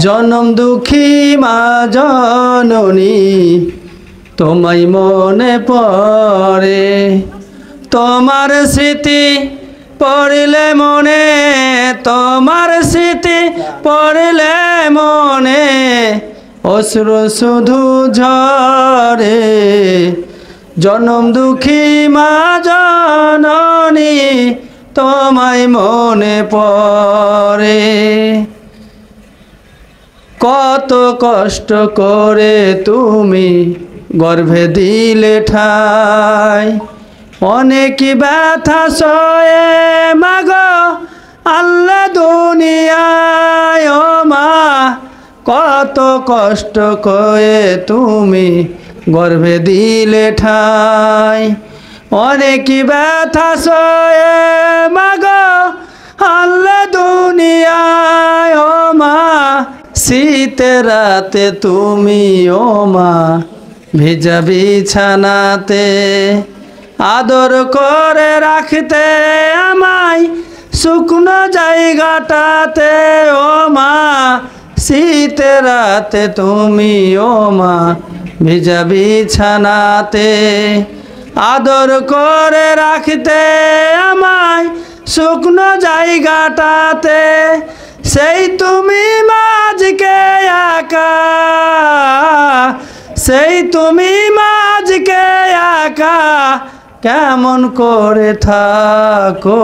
জনম দুঃখী মা জননী তোমায় মনে পড়ে, তোমার স্মৃতি পড়লে মনে, তোমার স্মৃতি পড়লে মনে অশ্রু শুধু ঝরে। জনম দুঃখী মা জননী তোমায় মনে পড়ে। কত কষ্ট করে তুমি গর্ভে দিলে ঠাই, অনেক ব্যথা সয়ে মাগো আল্লাহ দুনিয়ায়। ও মা কত কষ্ট করে তুমি গর্ভে দিলে ঠাই, অনেক ব্যথা সয়ে মাগো আল্লাহ দুনিয়ায়। ও মা শীতের রাতে তুমি ও মা ভিজা বিছানাতে আদর করে রাখতে আমায় শুকনো জায়গাটাতে। ও মা শীতের রাতে তুমি ও মা ভিজা বিছানাতে আদর করে রাখতে আমায় শুকনো জায়গাটাতে। সেই তুমি মাঝকে একা, সেই তুমি মাঝকে একা কেমন করে থাকো।